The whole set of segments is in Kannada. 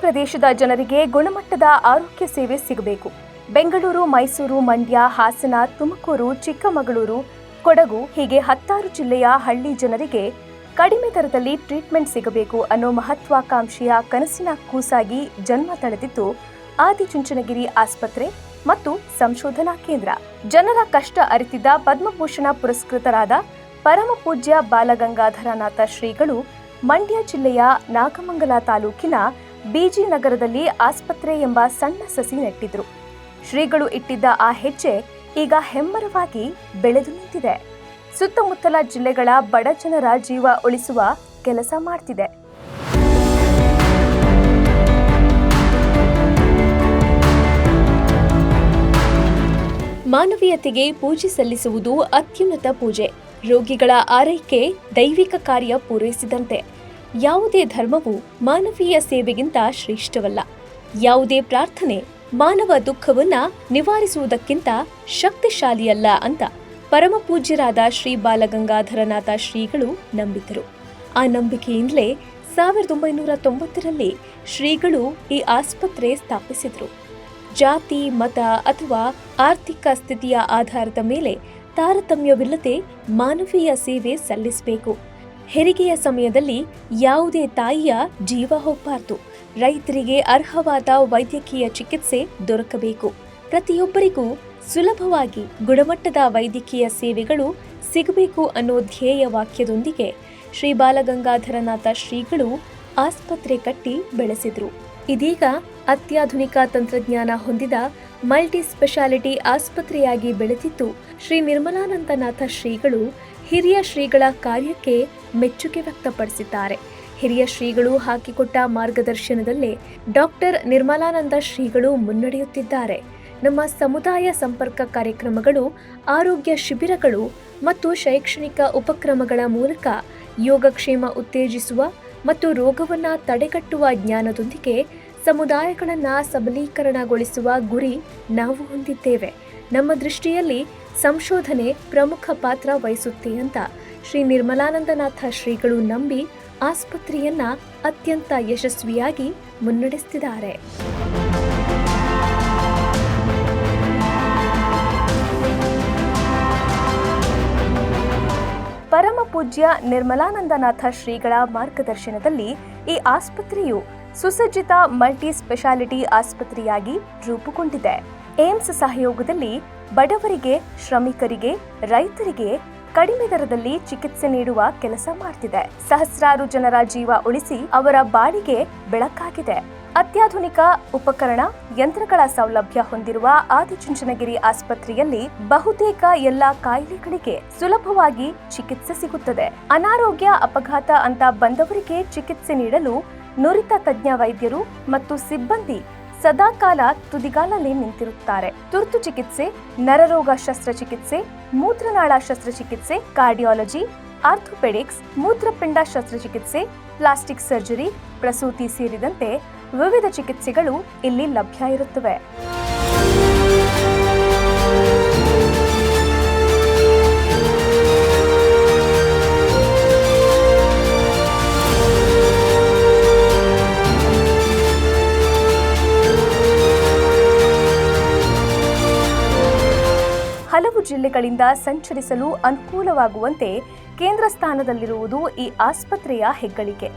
ಪ್ರದೇಶದ ಜನರಿಗೆ ಗುಣಮಟ್ಟದ ಆರೋಗ್ಯ ಸೇವೆ ಸಿಗಬೇಕು. ಬೆಂಗಳೂರು, ಮೈಸೂರು, ಮಂಡ್ಯ, ಹಾಸನ, ತುಮಕೂರು, ಚಿಕ್ಕಮಗಳೂರು, ಕೊಡಗು ಹೀಗೆ 10 ಜಿಲ್ಲೆಯ ಹಳ್ಳಿ ಜನರಿಗೆ ಕಡಿಮೆ ದರದಲ್ಲಿ ಟ್ರೀಟ್ಮೆಂಟ್ ಸಿಗಬೇಕು ಅನ್ನೋ ಮಹತ್ವಾಕಾಂಕ್ಷೆಯ ಕನಸಿನ ಕೂಸಾಗಿ ಜನ್ಮ ತಳೆದಿದ್ದು ಆದಿಚುಂಚನಗಿರಿ ಆಸ್ಪತ್ರೆ ಮತ್ತು ಸಂಶೋಧನಾ ಕೇಂದ್ರ. ಜನರ ಕಷ್ಟ ಅರಿತಿದ್ದ ಪದ್ಮಭೂಷಣ ಪುರಸ್ಕೃತರಾದ ಪರಮ ಪೂಜ್ಯ ಬಾಲಗಂಗಾಧರನಾಥ ಶ್ರೀಗಳು ಮಂಡ್ಯ ಜಿಲ್ಲೆಯ ನಾಗಮಂಗಲ ತಾಲೂಕಿನ ಬಿಜಿ ನಗರದಲ್ಲಿ ಆಸ್ಪತ್ರೆ ಎಂಬ ಸಣ್ಣ ಸಸಿ ನೆಟ್ಟಿದ್ರು. ಶ್ರೀಗಳು ಇಟ್ಟಿದ್ದ ಆ ಹೆಜ್ಜೆ ಈಗ ಹೆಮ್ಮರವಾಗಿ ಬೆಳೆದು ನಿಂತಿದೆ. ಸುತ್ತಮುತ್ತಲ ಜಿಲ್ಲೆಗಳ ಬಡ ಜನರ ಜೀವ ಉಳಿಸುವ ಕೆಲಸ ಮಾಡ್ತಿದೆ. ಮಾನವೀಯತೆಗೆ ಪೂಜೆ ಸಲ್ಲಿಸುವುದು ಅತ್ಯುನ್ನತ ಪೂಜೆ. ರೋಗಿಗಳ ಆರೈಕೆ ದೈವಿಕ ಕಾರ್ಯ ಪೂರೈಸಿದಂತೆ. ಯಾವುದೇ ಧರ್ಮವು ಮಾನವೀಯ ಸೇವೆಗಿಂತ ಶ್ರೇಷ್ಠವಲ್ಲ. ಯಾವುದೇ ಪ್ರಾರ್ಥನೆ ಮಾನವ ದುಃಖವನ್ನ ನಿವಾರಿಸುವುದಕ್ಕಿಂತ ಶಕ್ತಿಶಾಲಿಯಲ್ಲ ಅಂತ ಪರಮಪೂಜ್ಯರಾದ ಶ್ರೀ ಬಾಲಗಂಗಾಧರನಾಥ ಶ್ರೀಗಳು ನಂಬಿದ್ದರು. ಆ ನಂಬಿಕೆಯಿಂದಲೇ 1990ರಲ್ಲಿ ಶ್ರೀಗಳು ಈ ಆಸ್ಪತ್ರೆ ಸ್ಥಾಪಿಸಿದರು. ಜಾತಿ, ಮತ ಅಥವಾ ಆರ್ಥಿಕ ಸ್ಥಿತಿಯ ಆಧಾರದ ಮೇಲೆ ತಾರತಮ್ಯವಿಲ್ಲದೆ ಮಾನವೀಯ ಸೇವೆ ಸಲ್ಲಿಸಬೇಕು. ಹೆರಿಗೆಯ ಸಮಯದಲ್ಲಿ ಯಾವುದೇ ತಾಯಿಯ ಜೀವ ಹೋಗಬಾರದು. ರೈತರಿಗೆ ಅರ್ಹವಾದ ವೈದ್ಯಕೀಯ ಚಿಕಿತ್ಸೆ ದೊರಕಬೇಕು. ಪ್ರತಿಯೊಬ್ಬರಿಗೂ ಸುಲಭವಾಗಿ ಗುಣಮಟ್ಟದ ವೈದ್ಯಕೀಯ ಸೇವೆಗಳು ಸಿಗಬೇಕು ಅನ್ನೋ ಧ್ಯೇಯ ವಾಕ್ಯದೊಂದಿಗೆ ಶ್ರೀ ಬಾಲಗಂಗಾಧರನಾಥ ಶ್ರೀಗಳು ಆಸ್ಪತ್ರೆ ಕಟ್ಟಿ ಬೆಳೆಸಿದ್ರು. ಇದೀಗ ಅತ್ಯಾಧುನಿಕ ತಂತ್ರಜ್ಞಾನ ಹೊಂದಿದ ಮಲ್ಟಿ ಸ್ಪೆಷಾಲಿಟಿ ಆಸ್ಪತ್ರೆಯಾಗಿ ಬೆಳೆದಿದ್ದು ಶ್ರೀ ನಿರ್ಮಲಾನಂದನಾಥ ಶ್ರೀಗಳು ಹಿರಿಯ ಶ್ರೀಗಳ ಕಾರ್ಯಕ್ಕೆ ಮೆಚ್ಚುಗೆ ವ್ಯಕ್ತಪಡಿಸಿದ್ದಾರೆ. ಹಿರಿಯ ಶ್ರೀಗಳು ಹಾಕಿಕೊಟ್ಟ ಮಾರ್ಗದರ್ಶನದಲ್ಲೇ ಡಾಕ್ಟರ್ ನಿರ್ಮಲಾನಂದ ಶ್ರೀಗಳು ಮುನ್ನಡೆಯುತ್ತಿದ್ದಾರೆ. ನಮ್ಮ ಸಮುದಾಯ ಸಂಪರ್ಕ ಕಾರ್ಯಕ್ರಮಗಳು, ಆರೋಗ್ಯ ಶಿಬಿರಗಳು ಮತ್ತು ಶೈಕ್ಷಣಿಕ ಉಪಕ್ರಮಗಳ ಮೂಲಕ ಯೋಗಕ್ಷೇಮ ಉತ್ತೇಜಿಸುವ ಮತ್ತು ರೋಗವನ್ನು ತಡೆಗಟ್ಟುವ ಜ್ಞಾನದೊಂದಿಗೆ ಸಮುದಾಯಗಳನ್ನು ಸಬಲೀಕರಣಗೊಳಿಸುವ ಗುರಿ ನಾವು ಹೊಂದಿದ್ದೇವೆ. ನಮ್ಮ ದೃಷ್ಟಿಯಲ್ಲಿ ಸಂಶೋಧನೆ ಪ್ರಮುಖ ಪಾತ್ರ ವಹಿಸುತ್ತೆ ಅಂತ ಶ್ರೀ ನಿರ್ಮಲಾನಂದನಾಥ ಶ್ರೀಗಳು ನಂಬಿ ಆಸ್ಪತ್ರೆಯನ್ನ ಅತ್ಯಂತ ಯಶಸ್ವಿಯಾಗಿ ಮುನ್ನಡೆಸುತ್ತಿದ್ದಾರೆ. ಪರಮ ಪೂಜ್ಯ ನಿರ್ಮಲಾನಂದನಾಥ ಶ್ರೀಗಳ ಮಾರ್ಗದರ್ಶನದಲ್ಲಿ ಈ ಆಸ್ಪತ್ರೆಯು ಸುಸಜ್ಜಿತ ಮಲ್ಟಿ ಸ್ಪೆಷಾಲಿಟಿ ಆಸ್ಪತ್ರೆಯಾಗಿ ರೂಪುಗೊಂಡಿದೆ. ಏಮ್ಸ್ ಸಹಯೋಗದಲ್ಲಿ ಬಡವರಿಗೆ, ಶ್ರಮಿಕರಿಗೆ, ರೈತರಿಗೆ ಕಡಿಮೆ ದರದಲ್ಲಿ ಚಿಕಿತ್ಸೆ ನೀಡುವ ಕೆಲಸ ಮಾಡ್ತಿದೆ. ಸಹಸ್ರಾರು ಜನರ ಜೀವ ಉಳಿಸಿ ಅವರ ಬಾಳಿಗೆ ಬೆಳಕಾಗಿದೆ. ಅತ್ಯಾಧುನಿಕ ಉಪಕರಣ, ಯಂತ್ರಗಳ ಸೌಲಭ್ಯ ಹೊಂದಿರುವ ಆದಿಚುಂಚನಗಿರಿ ಆಸ್ಪತ್ರೆಯಲ್ಲಿ ಬಹುತೇಕ ಎಲ್ಲಾ ಕಾಯಿಲೆಗಳಿಗೆ ಸುಲಭವಾಗಿ ಚಿಕಿತ್ಸೆ ಸಿಗುತ್ತದೆ. ಅನಾರೋಗ್ಯ, ಅಪಘಾತ ಅಂತ ಬಂದವರಿಗೆ ಚಿಕಿತ್ಸೆ ನೀಡಲು ನುರಿತ ತಜ್ಞ ವೈದ್ಯರು ಮತ್ತು ಸಿಬ್ಬಂದಿ ಸದಾಕಾಲ ತುದಿಗಾಲಲ್ಲಿ ನಿಂತಿರುತ್ತಾರೆ. ತುರ್ತು ಚಿಕಿತ್ಸೆ, ನರರೋಗ ಶಸ್ತ್ರಚಿಕಿತ್ಸೆ, ಮೂತ್ರನಾಳ ಶಸ್ತ್ರಚಿಕಿತ್ಸೆ, ಕಾರ್ಡಿಯಾಲಜಿ, ಆರ್ಥೋಪೆಡಿಕ್ಸ್, ಮೂತ್ರಪಿಂಡ ಶಸ್ತ್ರಚಿಕಿತ್ಸೆ, ಪ್ಲಾಸ್ಟಿಕ್ ಸರ್ಜರಿ, ಪ್ರಸೂತಿ ಸೇರಿದಂತೆ ವಿವಿಧ ಚಿಕಿತ್ಸೆಗಳು ಇಲ್ಲಿ ಲಭ್ಯ ಇರುತ್ತವೆ. ಹಲವು ಜಿಲ್ಲೆಗಳಿಂದ ಸಂಚರಿಸಲು ಅನುಕೂಲವಾಗುವಂತೆ ಕೇಂದ್ರ ಸ್ಥಾನದಲ್ಲಿರುವುದು ಈ ಆಸ್ಪತ್ರೆಯ ಹೆಗ್ಗಳಿಕೆ.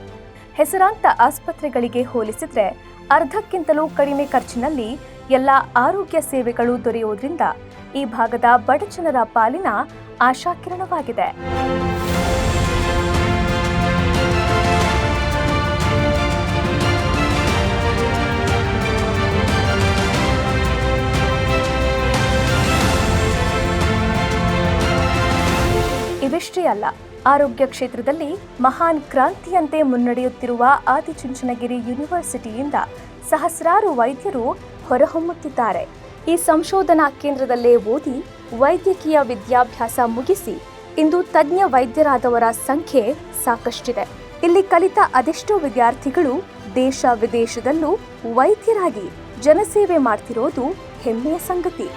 ಹೆಸರಾಂತ ಆಸ್ಪತ್ರೆಗಳಿಗೆ ಹೋಲಿಸಿದರೆ ಅರ್ಧಕ್ಕಿಂತಲೂ ಕಡಿಮೆ ಖರ್ಚಿನಲ್ಲಿ ಎಲ್ಲ ಆರೋಗ್ಯ ಸೇವೆಗಳು ದೊರೆಯುವುದರಿಂದ ಈ ಭಾಗದ ಬಡಜನರ ಪಾಲಿನ ಆಶಾಕಿರಣವಾಗಿದೆ. ಇವಿಷ್ಟೇ ಅಲ್ಲ, ಆರೋಗ್ಯ ಕ್ಷೇತ್ರದಲ್ಲಿ ಮಹಾನ್ ಕ್ರಾಂತಿಯಂತೆ ಮುನ್ನಡೆಯುತ್ತಿರುವ ಆದಿಚುಂಚನಗಿರಿ ಯೂನಿವರ್ಸಿಟಿಯಿಂದ ಸಹಸ್ರಾರು ವೈದ್ಯರು ಹೊರಹೊಮ್ಮುತ್ತಿದ್ದಾರೆ. ಈ ಸಂಶೋಧನಾ ಕೇಂದ್ರದಲ್ಲೇ ಓದಿ ವೈದ್ಯಕೀಯ ವಿದ್ಯಾಭ್ಯಾಸ ಮುಗಿಸಿ ಇಂದು ತಜ್ಞ ವೈದ್ಯರಾದವರ ಸಂಖ್ಯೆ ಸಾಕಷ್ಟಿದೆ. ಇಲ್ಲಿ ಕಲಿತ ಅದೆಷ್ಟೋ ವಿದ್ಯಾರ್ಥಿಗಳು ದೇಶ ವಿದೇಶದಲ್ಲೂ ವೈದ್ಯರಾಗಿ ಜನಸೇವೆ ಮಾಡ್ತಿರೋದು ಹೆಮ್ಮೆಯ ಸಂಗತಿ.